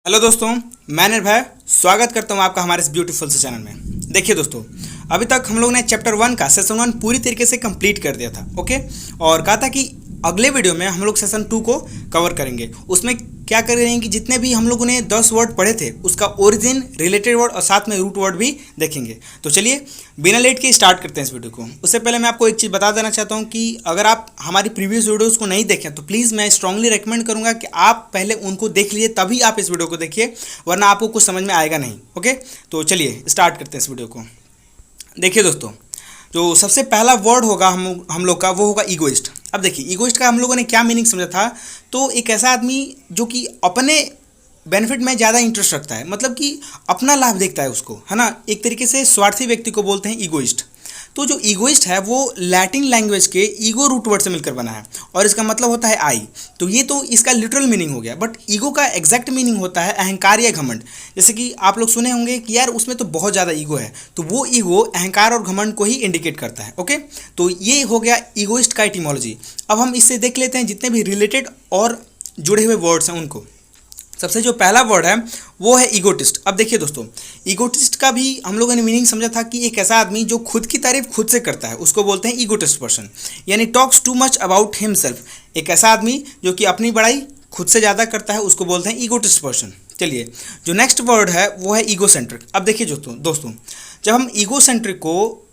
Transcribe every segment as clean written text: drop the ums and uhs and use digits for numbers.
Hello दोस्तों, मैं निर्भय स्वागत करता हूं आपका हमारे इस ब्यूटीफुल से चैनल में। देखिए दोस्तों, अभी तक हम लोग ने चैप्टर 1 का सेशन 1 पूरी तरीके से कंप्लीट कर दिया था। ओके, और कहा था कि अगले वीडियो में हम लोग सेशन 2 को कवर करेंगे। उसमें क्या करेंगे कि जितने भी हम लोगों ने 10 वर्ड पढ़े थे उसका ओरिजिन, रिलेटेड वर्ड और साथ में रूट वर्ड भी देखेंगे। तो चलिए बिना लेट के स्टार्ट करते हैं इस वीडियो को। उससे पहले मैं आपको एक चीज़ बता देना चाहता हूँ कि अगर आप हमारी प्रीवियस वीडियोज़ को नहीं देखें तो प्लीज़ मैं स्ट्रांगली रेकमेंड करूँगा कि आप पहले उनको देख लीजिए, तभी आप इस वीडियो को देखिए, वरना आपको कुछ समझ में आएगा नहीं। ओके, तो चलिए स्टार्ट करते हैं इस वीडियो को। देखिए दोस्तों, जो सबसे पहला वर्ड होगा हम लोग का वो होगा ईगोइस्ट। अब देखिए ईगोइस्ट का हम लोगों ने क्या मीनिंग समझा था। तो एक ऐसा आदमी जो कि अपने बेनिफिट में ज़्यादा इंटरेस्ट रखता है, मतलब कि अपना लाभ देखता है उसको, है ना। एक तरीके से स्वार्थी व्यक्ति को बोलते हैं ईगोइस्ट। तो जो ईगोइस्ट है वो लैटिन लैंग्वेज के ईगो रूट वर्ड से मिलकर बना है और इसका मतलब होता है आई। तो ये तो इसका लिटरल मीनिंग हो गया, बट ईगो का एग्जैक्ट मीनिंग होता है अहंकार या घमंड। जैसे कि आप लोग सुने होंगे कि यार उसमें तो बहुत ज़्यादा ईगो है, तो वो ईगो अहंकार और घमंड को ही इंडिकेट करता है। ओके, तो ये हो गया ईगोइस्ट का एटिमोलॉजी। अब हम इससे देख लेते हैं जितने भी रिलेटेड और जुड़े हुए वर्ड्स हैं उनको। सबसे जो पहला वर्ड है वो है ईगोटिस्ट। अब देखिए दोस्तों, ईगोटिस्ट का भी हम लोगों ने मीनिंग समझा था कि एक ऐसा आदमी जो खुद की तारीफ खुद से करता है उसको बोलते हैं ईगोटिस्ट पर्सन, यानी talks too much about himself. एक ऐसा आदमी जो कि अपनी बड़ाई खुद से ज़्यादा करता है उसको बोलते हैं ईगोटिस्ट पर्सन। चलिए, जो नेक्स्ट वर्ड है वो है ईगोसेंट्रिक। अब देखिए दोस्तों, जब हम ईगोसेंट्रिक को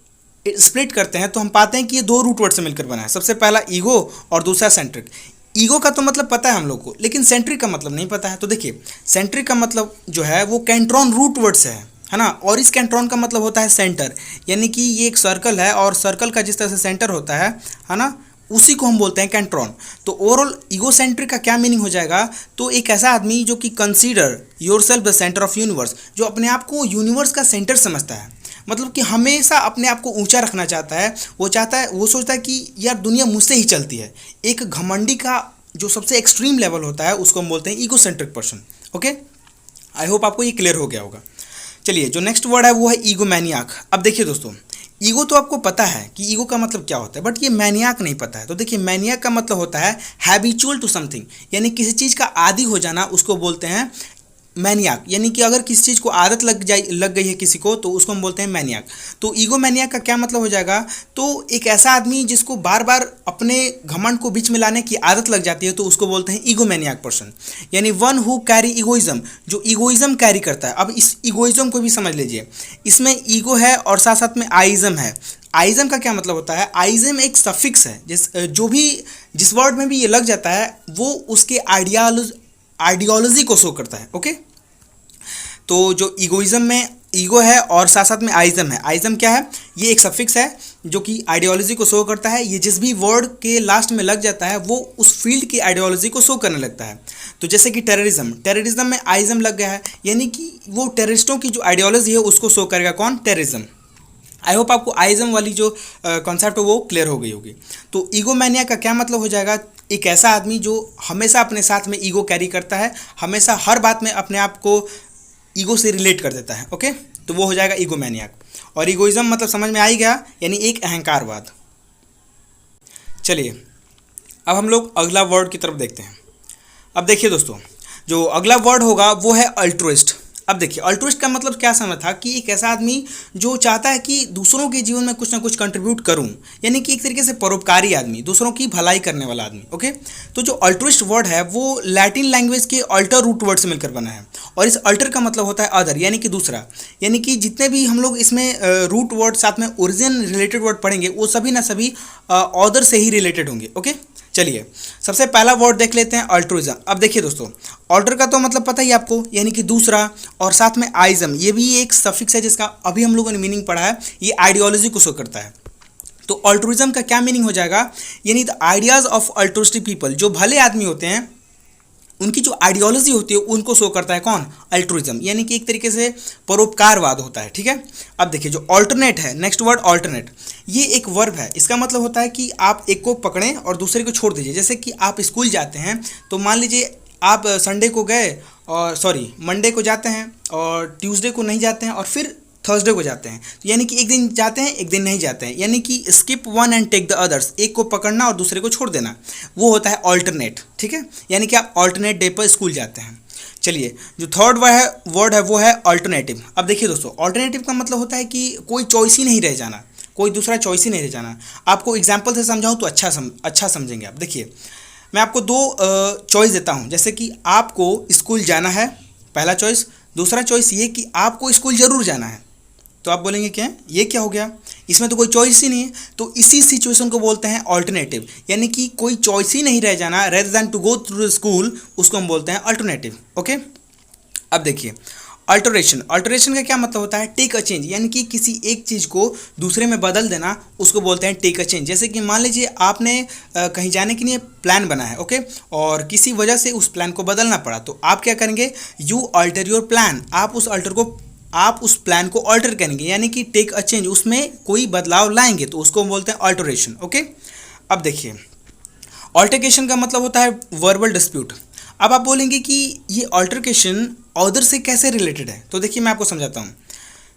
स्प्लिट करते हैं तो हम पाते हैं कि ये दो रूट वर्ड से मिलकर बना है। सबसे पहला ईगो और दूसरा सेंट्रिक। ईगो का तो मतलब पता है हम लोग को, लेकिन सेंट्रिक का मतलब नहीं पता है। तो देखिए, सेंट्रिक का मतलब जो है वो कैंट्रॉन रूट वर्ड से है ना, और इस कैंट्रॉन का मतलब होता है सेंटर, यानी कि ये एक सर्कल है और सर्कल का जिस तरह से सेंटर होता है ना, उसी को हम बोलते हैं कैंट्रॉन। तो ओवरऑल ईगोसेंट्रिक का क्या मीनिंग हो जाएगा, तो एक ऐसा आदमी जो कि consider yourself the centre of universe, जो अपने आप को यूनिवर्स का सेंटर समझता है, मतलब कि हमेशा अपने आप को ऊंचा रखना चाहता है। वो सोचता है कि यार दुनिया मुझसे ही चलती है। एक घमंडी का जो सबसे एक्सट्रीम लेवल होता है उसको हम बोलते हैं egocentric person. Okay, I hope आपको ये क्लियर हो गया होगा। चलिए, जो नेक्स्ट वर्ड है वो है ईगोमैनियाक। अब देखिए दोस्तों, ईगो तो आपको पता है कि ईगो का मतलब क्या होता है, बट ये मैनियाक नहीं पता है। तो देखिए, मैनियाक का मतलब होता है हैबिचुअल टू समथिंग, यानी किसी चीज़ का आदी हो जाना, उसको बोलते हैं मैनियाक। यानी कि अगर किसी चीज़ को आदत लग गई है किसी को तो उसको हम बोलते हैं मैनियाक। तो ईगो मैनियाक का क्या मतलब हो जाएगा, तो एक ऐसा आदमी जिसको बार बार अपने घमंड को बीच में लाने की आदत लग जाती है तो उसको बोलते हैं ईगो मैनियाक पर्सन, यानी वन हु कैरी ईगोइज्म, जो ईगोइज्म कैरी करता है। अब इस ईगोइज्म को भी समझ लीजिए, इसमें ईगो है और साथ साथ में आइज्म है। आइज्म का क्या मतलब होता है, आइज्म एक सफिक्स है जिस वर्ड में भी ये लग जाता है वो उसके आइडियोलॉजी को शो करता है। ओके, तो जो ईगोइज्म में ईगो है और साथ साथ में आइज्म है। आइज्म क्या है, ये एक सफिक्स है जो कि आइडियोलॉजी को शो करता है। ये जिस भी वर्ड के लास्ट में लग जाता है वो उस फील्ड की आइडियोलॉजी को शो करने लगता है। तो जैसे कि टेररिज्म में आइज्म लग गया है, यानी कि वो टेररिस्टों की जो आइडियोलॉजी है उसको शो करेगा कौन, टेररिज्म। आई होप आपको आइज्म वाली जो कॉन्सेप्ट है वो क्लियर हो गई होगी। तो ईगोमैनिया का क्या मतलब हो जाएगा, एक ऐसा आदमी जो हमेशा अपने साथ में ईगो कैरी करता है, हमेशा हर बात में अपने आप को ईगो से रिलेट कर देता है। ओके, तो वो हो जाएगा ईगोमैनियाक। और ईगोइज्म मतलब समझ में आ ही गया, यानी एक अहंकारवाद। चलिए, अब हम लोग अगला वर्ड की तरफ देखते हैं। अब देखिए दोस्तों, जो अगला वर्ड होगा वो है अल्ट्रुइस्ट। अब देखिए, अल्ट्रुइस्ट का मतलब क्या समझ था कि एक ऐसा आदमी जो चाहता है कि दूसरों के जीवन में कुछ ना कुछ कंट्रीब्यूट करूं, यानी कि एक तरीके से परोपकारी आदमी, दूसरों की भलाई करने वाला आदमी। ओके, तो जो अल्ट्रुइस्ट वर्ड है वो लैटिन लैंग्वेज के अल्टर रूट वर्ड से मिलकर बना है और इस अल्टर का मतलब होता है अदर, यानी कि दूसरा। यानी कि जितने भी हम लोग इसमें रूट वर्ड साथ में ओरिजिन रिलेटेड वर्ड पढ़ेंगे वो सभी ना सभी अदर से ही रिलेटेड होंगे। ओके, चलिए सबसे पहला वर्ड देख लेते हैं, अल्ट्रुइज्म। अब देखिए दोस्तों, ऑल्टर का तो मतलब पता ही आपको, यानी कि दूसरा, और साथ में आइज्म, ये भी एक सफिक्स है जिसका अभी हम लोगों ने मीनिंग पढ़ा है, ये आइडियोलॉजी को शो करता है। तो अल्ट्रुइज्म का क्या मीनिंग हो जाएगा, यानी the ideas of altruistic people, जो भले आदमी होते हैं उनकी जो आइडियोलॉजी होती है उनको शो करता है कौन, अल्ट्रुइज्म, यानी कि एक तरीके से परोपकारवाद होता है। ठीक है, अब देखिए जो ऑल्टरनेट है, नेक्स्ट वर्ड ऑल्टरनेट, ये एक वर्ब है। इसका मतलब होता है कि आप एक को पकड़ें और दूसरे को छोड़ दीजिए। जैसे कि आप स्कूल जाते हैं तो मान लीजिए आप संडे को गए और मंडे को जाते हैं और ट्यूसडे को नहीं जाते हैं और फिर थर्सडे को जाते हैं, तो यानी कि एक दिन जाते हैं एक दिन नहीं जाते हैं, यानी कि skip one and take the others, एक को पकड़ना और दूसरे को छोड़ देना, वो होता है ऑल्टरनेट। ठीक है, यानी कि आप ऑल्टरनेट डे पर स्कूल जाते हैं। चलिए, जो थर्ड वर्ड है वो है अल्टरनेटिव। अब देखिए दोस्तों, अल्टरनेटिव का मतलब होता है कि कोई चॉइस ही नहीं रह जाना, कोई दूसरा चॉइस ही नहीं रह जाना। आपको एग्जाम्पल से समझाऊँ तो अच्छा समझेंगे आप। देखिए, मैं आपको दो चॉइस देता हूँ, जैसे कि आपको स्कूल जाना है, पहला चॉइस। दूसरा चॉइस ये कि आपको स्कूल ज़रूर जाना है। तो आप बोलेंगे क्या है ये, क्या हो गया, इसमें तो कोई चॉइस ही नहीं है। तो इसी सिचुएशन को बोलते हैं अल्टरनेटिव, यानी कि कोई चॉइस ही नहीं रह जाना, rather than to go through the school, उसको हम बोलते हैं अल्टरनेटिव। ओके, अब देखिए अल्टरेशन। अल्टरेशन का क्या मतलब होता है, टेक अ चेंज, यानी कि किसी एक चीज़ को दूसरे में बदल देना, उसको बोलते हैं टेक अ चेंज। जैसे कि मान लीजिए आपने कहीं जाने के लिए प्लान बना है, ओके, और किसी वजह से उस प्लान को बदलना पड़ा, तो आप क्या करेंगे, यू अल्टर योर प्लान, आप उस प्लान को अल्टर करेंगे, यानी कि टेक अ चेंज, उसमें कोई बदलाव लाएंगे, तो उसको बोलते हैं अल्टरेशन। ओके, अब देखिए अल्टरकेशन का मतलब होता है वर्बल डिस्प्यूट। अब आप बोलेंगे कि ये अल्टरकेशन ऑदर से कैसे रिलेटेड है, तो देखिए मैं आपको समझाता हूँ।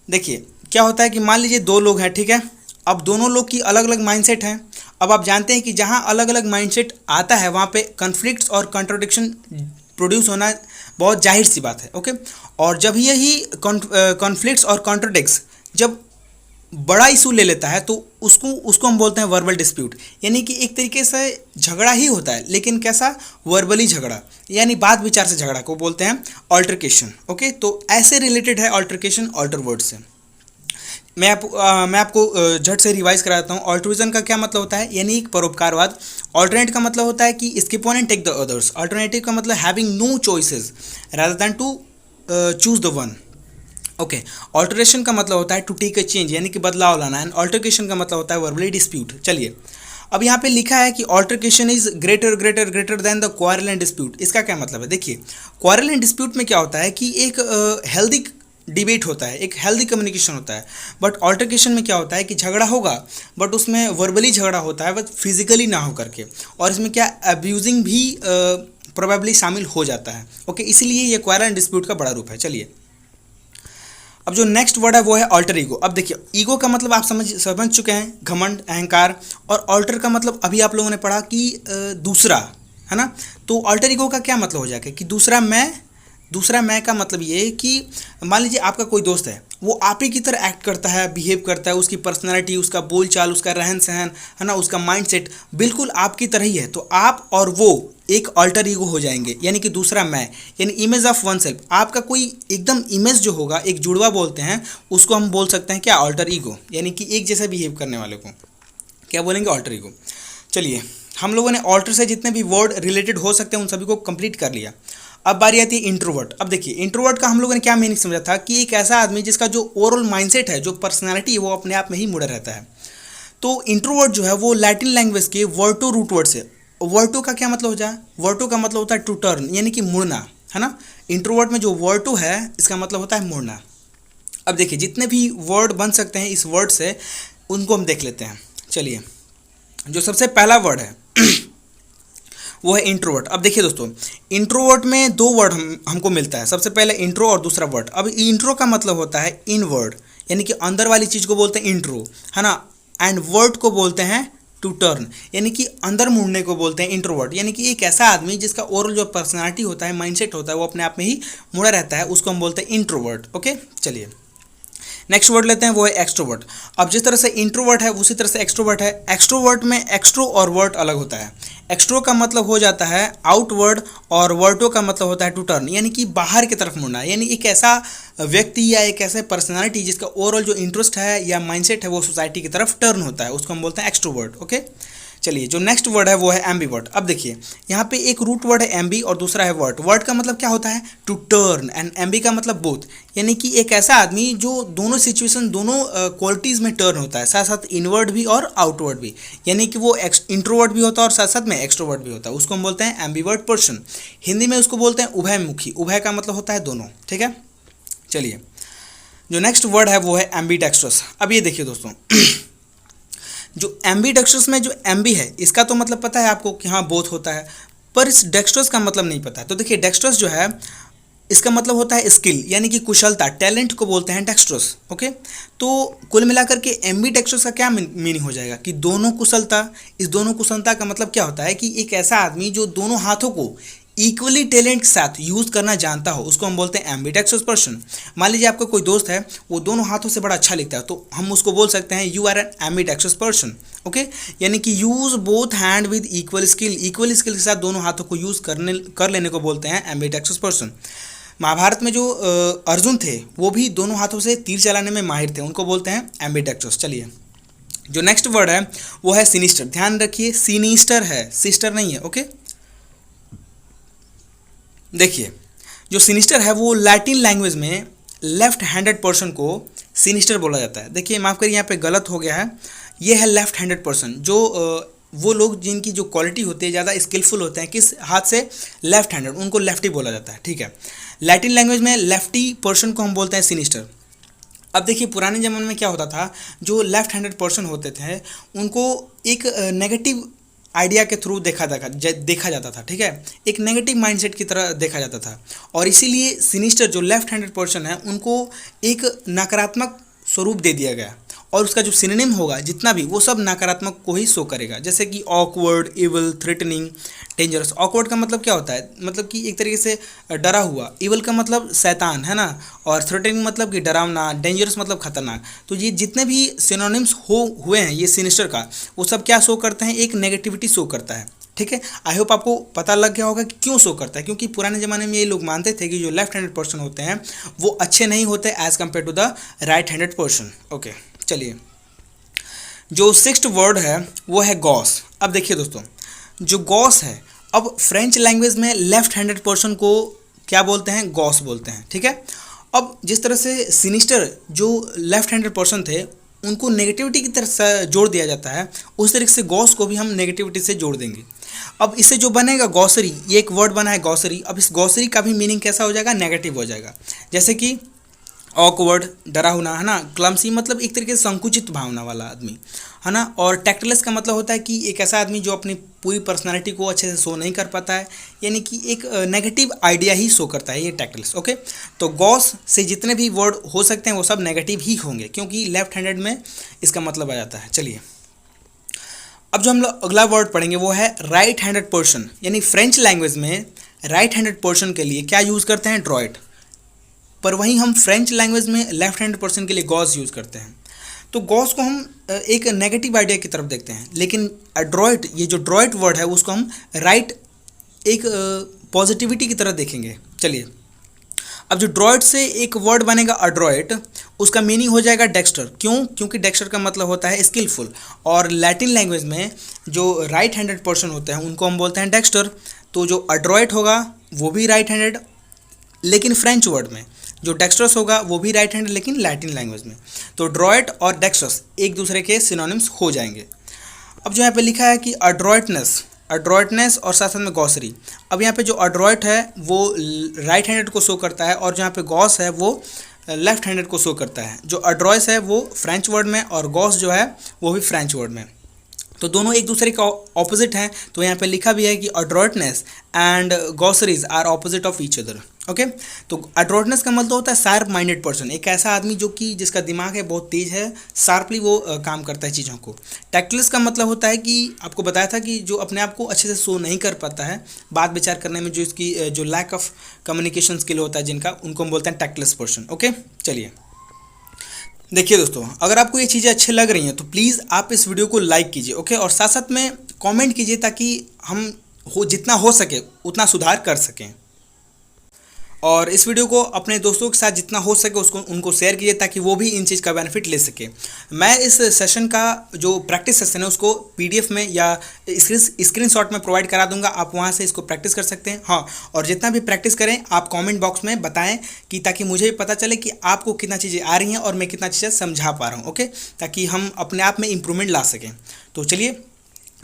देखिए क्या होता है कि मान लीजिए दो लोग हैं, ठीक है, अब दोनों लोग की अलग अलग माइंडसेट हैं। अब आप जानते हैं कि जहाँ अलग अलग माइंडसेट आता है वहाँ पे कन्फ्लिक्ट्स और कंट्रोडिक्शन प्रोड्यूस होना बहुत जाहिर सी बात है। ओके, और जब यही कॉन्फ्लिक्ट्स और कॉन्ट्रोडिक्स जब बड़ा इशू ले लेता है, तो उसको हम बोलते हैं वर्बल डिस्प्यूट, यानी कि एक तरीके से झगड़ा ही होता है, लेकिन कैसा, वर्बली झगड़ा, यानी बात विचार से झगड़ा को बोलते हैं अल्टरकेशन। ओके, तो ऐसे रिलेटेड है अल्टरकेशन अल्टर वर्ड से। मैं आपको झट से रिवाइज कराता हूँ। अल्टरिज्म का क्या मतलब होता है, यानी एक परोपकारवाद। अल्टरनेट का मतलब होता है कि skip on and take the others. Alternative का मतलब having no choices rather than to choose the one. Okay, alteration का मतलब होता है टू टेक अ चेंज, यानी कि बदलाव लाना। एंड ऑल्टरकेशन का मतलब होता है वर्बली डिस्प्यूट। चलिए, अब यहाँ पे लिखा है कि altercation is greater than the quarrel and dispute. इसका क्या मतलब है, देखिए क्वारल एंड डिस्प्यूट में क्या होता है कि एक हेल्दी डिबेट होता है, एक हेल्दी कम्युनिकेशन होता है। बट ऑल्टरकेशन में क्या होता है कि झगड़ा होगा, बट उसमें वर्बली झगड़ा होता है, बट फिजिकली ना हो करके, और इसमें क्या अब्यूजिंग भी प्रोबेबली शामिल हो जाता है। ओके, इसीलिए ये क्वारल एंड डिस्प्यूट का बड़ा रूप है। चलिए, अब जो नेक्स्ट वर्ड है वो है ऑल्टर ईगो। अब देखिए, ईगो का मतलब आप समझ चुके हैं, घमंड, अहंकार। और ऑल्टर का मतलब अभी आप लोगों ने पढ़ा कि दूसरा, है ना। तो ऑल्टर ईगो का क्या मतलब हो जाएगा कि दूसरा मैं का मतलब ये है कि मान लीजिए आपका कोई दोस्त है, वो आप ही की तरह एक्ट करता है, बिहेव करता है, उसकी पर्सनैलिटी, उसका बोलचाल, उसका रहन सहन, है ना, उसका माइंडसेट बिल्कुल आपकी तरह ही है। तो आप और वो एक अल्टर ईगो हो जाएंगे, यानी कि दूसरा मैं, यानी इमेज ऑफ वन सेल्फ। आपका कोई एकदम इमेज जो होगा, एक जुड़वा बोलते हैं, उसको हम बोल सकते हैं क्या, अल्टर ईगो, यानी कि एक जैसा बिहेव करने वाले को क्या बोलेंगे, अल्टर ईगो। चलिए, हम लोगों ने ऑल्टर से जितने भी वर्ड रिलेटेड हो सकते हैं उन सभी को कंप्लीट कर लिया। अब बारी आती है इंट्रोवर्ट। अब देखिए, इंट्रोवर्ट का हम लोगों ने क्या मीनिंग समझा था कि एक ऐसा आदमी जिसका जो ओवरऑल माइंडसेट है, जो पर्सनैलिटी है, वो अपने आप में ही मुड़ा रहता है। तो इंट्रोवर्ट जो है वो लैटिन लैंग्वेज के वर्टो रूट वर्ड से, वर्टो का क्या मतलब हो जाए, वर्टो का मतलब होता है टू टर्न, यानी कि मुड़ना, है ना। इंट्रोवर्ट में जो वर्टो है इसका मतलब होता है मुड़ना। अब देखिए, जितने भी वर्ड बन सकते हैं इस वर्ड से, उनको हम देख लेते हैं। चलिए, जो सबसे पहला वर्ड है वो है इंट्रोवर्ट। अब देखिए दोस्तों, इंट्रोवर्ट में दो वर्ड हमको मिलता है, सबसे पहले इंट्रो और दूसरा वर्ड। अब इंट्रो का मतलब होता है इनवर्ड, यानी कि अंदर वाली चीज़ को बोलते हैं इंट्रो, है ना। एंड वर्ड को बोलते हैं टू टर्न, यानी कि अंदर मुड़ने को बोलते हैं इंट्रोवर्ट, यानी कि एक ऐसा आदमी जिसका ओवरऑल जो पर्सनालिटी होता है, माइंडसेट होता है, वो अपने आप में ही मुड़ा रहता है, उसको हम बोलते हैं इंट्रोवर्ट। ओके, चलिए नेक्स्ट वर्ड लेते हैं, वो है एक्सट्रोवर्ट। अब जिस तरह से इंट्रोवर्ट है उसी तरह से एक्सट्रोवर्ट है। एक्सट्रोवर्ट में एक्सट्रो और वर्ड अलग होता है। एक्सट्रो का मतलब हो जाता है आउटवर्ड, और वर्टो का मतलब होता है टू टर्न, यानी कि बाहर की तरफ मुड़ना, यानी एक ऐसा व्यक्ति या एक ऐसे पर्सनालिटी जिसका ओवरऑल जो इंटरेस्ट है या माइंडसेट है वो सोसाइटी की तरफ टर्न होता है, उसको हम बोलते हैं एक्सट्रोवर्ट। ओके, चलिए जो नेक्स्ट वर्ड है वो है एम्बीवर्ट। अब देखिए, यहाँ पे एक रूट वर्ड है एम्बी और दूसरा है वर्ट। वर्ट का मतलब क्या होता है, टू टर्न, एंड एम्बी का मतलब बोथ, यानी कि एक ऐसा आदमी जो दोनों सिचुएशन, दोनों क्वालिटीज़ में टर्न होता है, साथ साथ इनवर्ड भी और आउटवर्ड भी, यानी कि वो इंट्रोवर्ट भी होता है और साथ साथ में एक्सट्रोवर्ट भी होता है, उसको हम बोलते हैं एम्बीवर्ट पर्सन। हिंदी में उसको बोलते हैं उभयमुखी। उभय का मतलब होता है दोनों, ठीक है। चलिए, जो नेक्स्ट वर्ड है वो है एम्बीडेक्स्ट्रस। अब ये देखिए दोस्तों, जो एम्बीडेक्स्ट्रस में जो एम्बी है इसका तो मतलब पता है आपको कि हाँ बोथ होता है, पर इस डेक्स्ट्रस का मतलब नहीं पता है। तो देखिए, डेक्स्ट्रस जो है इसका मतलब होता है स्किल, यानी कि कुशलता, टैलेंट को बोलते हैं डेक्स्ट्रस। ओके, तो कुल मिलाकर के एम्बीडेक्स्ट्रस का क्या मीनिंग हो जाएगा कि दोनों कुशलता। इस दोनों कुशलता का मतलब क्या होता है कि एक ऐसा आदमी जो दोनों हाथों को इक्वली टैलेंट के साथ यूज़ करना जानता हो उसको हम बोलते हैं एम्बिडेक्स्ट्रस पर्सन। मान लीजिए आपका कोई दोस्त है, वो दोनों हाथों से बड़ा अच्छा लिखता है, तो हम उसको बोल सकते हैं you are an ambidextrous person. Okay, यानी कि use both hand with equal skill के साथ दोनों हाथों को यूज़ कर लेने को बोलते हैं एम्बिडेक्स्ट्रस पर्सन। महाभारत में जो अर्जुन थे वो भी दोनों हाथों से तीर चलाने में माहिर थे, उनको बोलते हैं एम्बिडेक्स्ट्रस। चलिए, जो नेक्स्ट वर्ड है वो है सिनिस्टर। ध्यान रखिए, सिनिस्टर है, सिस्टर नहीं है। ओके, देखिए जो सिनिस्टर है वो लैटिन लैंग्वेज में लेफ्ट हैंडेड पर्सन को सिनिस्टर बोला जाता है। देखिए, माफ़ करिए, यहाँ पे गलत हो गया है, ये है लेफ्ट हैंडेड पर्सन। जो वो लोग जिनकी जो क्वालिटी होती है, ज़्यादा स्किलफुल होते हैं किस हाथ से, लेफ्ट हैंडेड, उनको लेफ्टी बोला जाता है। ठीक है, लैटिन लैंग्वेज में लेफ्टी पर्सन को हम बोलते हैं सिनिस्टर। अब देखिए, पुराने ज़माने में क्या होता था, जो लेफ्ट हैंडेड पर्सन होते थे उनको एक नेगेटिव आइडिया के थ्रू देखा जाता था। ठीक है, एक नेगेटिव माइंडसेट की तरह देखा जाता था, और इसीलिए सिनिस्टर जो लेफ्ट हैंडेड पर्सन है उनको एक नकारात्मक स्वरूप दे दिया गया, और उसका जो सिनोनिम होगा जितना भी, वो सब नकारात्मक को ही शो करेगा। जैसे कि awkward, evil, threatening, dangerous. Awkward का मतलब क्या होता है, मतलब कि एक तरीके से डरा हुआ। इवल का मतलब शैतान है ना, और थ्रेटनिंग मतलब कि डरावना। डेंजरस मतलब खतरनाक। तो ये जितने भी सिनोनिम्स हुए हैं ये सिनिस्टर का, वो सब क्या शो करते हैं, एक नेगेटिविटी शो करता है। ठीक है, आई होप आपको पता लग गया होगा कि क्यों शो करता है, क्योंकि पुराने ज़माने में ये लोग मानते थे कि जो लेफ्ट हैंडेड पर्सन होते हैं वो अच्छे नहीं होते as compare to the right handed person. Okay, चलिए, जो सिक्स्थ वर्ड है वो है गॉस। अब देखिए दोस्तों, जो गॉस है, अब फ्रेंच लैंग्वेज में लेफ्ट हैंडेड पर्सन को क्या बोलते हैं, गॉस बोलते हैं। ठीक है, अब जिस तरह से सिनिस्टर जो लेफ्ट हैंडेड पर्सन थे उनको नेगेटिविटी की तरफ जोड़ दिया जाता है, उस तरीके से गॉस को भी हम नेगेटिविटी से जोड़ देंगे। अब इससे जो बनेगा गॉसरी, ये एक वर्ड बना है गॉसरी। अब इस गॉसरी का भी मीनिंग कैसा हो जाएगा, नेगेटिव हो जाएगा। जैसे कि ऑकवर्ड, डरा हुआ, है ना। क्लमसी मतलब एक तरीके से संकुचित भावना वाला आदमी, है ना। और टैक्टलेस का मतलब होता है कि एक ऐसा आदमी जो अपनी पूरी पर्सनालिटी को अच्छे से शो नहीं कर पाता है, यानी कि एक नेगेटिव आइडिया ही शो करता है ये टैक्टलेस। ओके, तो गॉस से जितने भी वर्ड हो सकते हैं वो सब नेगेटिव ही होंगे, क्योंकि लेफ्ट हैंडेड में इसका मतलब आ जाता है। चलिए, अब जो हम लोग अगला वर्ड पढ़ेंगे वो है राइट हैंडेड पर्सन। यानी फ्रेंच लैंग्वेज में राइट हैंडेड पर्सन के लिए क्या यूज़ करते हैं, ड्रॉइट। पर वहीं हम फ्रेंच लैंग्वेज में लेफ्ट हैंड पर्सन के लिए गॉस यूज़ करते हैं। तो गॉस को हम एक नेगेटिव आइडिया की तरफ देखते हैं, लेकिन अड्रॉइट, ये जो ड्रॉइट वर्ड है उसको हम राइट एक पॉजिटिविटी की तरह देखेंगे। चलिए, अब जो ड्रॉइट से एक वर्ड बनेगा अड्रॉइट, उसका मीनिंग हो जाएगा डेक्स्टर। क्यों? क्योंकि डेक्स्टर का मतलब होता है स्किलफुल, और लैटिन लैंग्वेज में जो राइट हैंडेड पर्सन होते हैं उनको हम बोलते हैं डेक्स्टर। तो जो अड्रॉइट होगा वो भी राइट हैंडेड, लेकिन फ्रेंच वर्ड में जो डेक्स्ट्रस होगा वो भी राइट हैंड, लेकिन लैटिन लैंग्वेज में। तो ड्रॉइट और डेक्स्ट्रस एक दूसरे के सिनोनिम्स हो जाएंगे। अब जो यहाँ पे लिखा है कि अड्रॉइटनेस और साथ साथ में गॉसरी। अब यहाँ पे जो अड्रॉइट है वो राइट हैंडेड को शो करता है, और जहाँ पे गॉस है वो लेफ्ट हैंडेड को शो करता है। जो अड्रॉइस है वो फ्रेंच वर्ड में, और गॉस जो है वो भी फ्रेंच वर्ड में। तो दोनों एक दूसरे का ऑपोजिट हैं। तो यहाँ पे लिखा भी है कि adroitness and gaucheries are opposite of each other. Okay, तो अड्रॉइटनेस का मतलब होता है शार्प माइंडेड पर्सन, एक ऐसा आदमी जो कि जिसका दिमाग है बहुत तेज है, शार्पली वो काम करता है चीज़ों को। टैक्टलेस का मतलब होता है कि आपको बताया था कि जो अपने आप को अच्छे से शो नहीं कर पाता है, बात विचार करने में जो इसकी जो लैक ऑफ कम्युनिकेशन स्किल होता है जिनका, उनको हम बोलते हैं टैक्टलेस पर्सन। ओके, चलिए, देखिए दोस्तों, अगर आपको ये चीज़ें अच्छी लग रही हैं तो प्लीज़ आप इस वीडियो को लाइक कीजिए। ओके, और साथ साथ में कमेंट कीजिए ताकि हम जितना हो सके उतना सुधार कर सकें। और इस वीडियो को अपने दोस्तों के साथ जितना हो सके उनको शेयर कीजिए ताकि वो भी इन चीज़ का बेनिफिट ले सके। मैं इस सेशन का जो प्रैक्टिस सेशन है उसको PDF में या स्क्रीनशॉट में प्रोवाइड करा दूंगा, आप वहाँ से इसको प्रैक्टिस कर सकते हैं। हाँ, और जितना भी प्रैक्टिस करें आप कमेंट बॉक्स में बताएं कि ताकि मुझे भी पता चले कि आपको कितना चीज़ें आ रही हैं और मैं कितना चीज़ें समझा पा रहा हूँ। ओके, ताकि हम अपने आप में इम्प्रूवमेंट ला सकें। तो चलिए,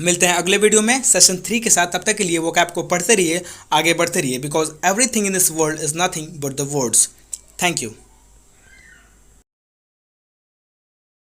मिलते हैं अगले वीडियो में सेशन 3 के साथ। तब तक के लिए वो कैप को पढ़ते रहिए, आगे बढ़ते रहिए, because everything in this world is nothing but the words. Thank you.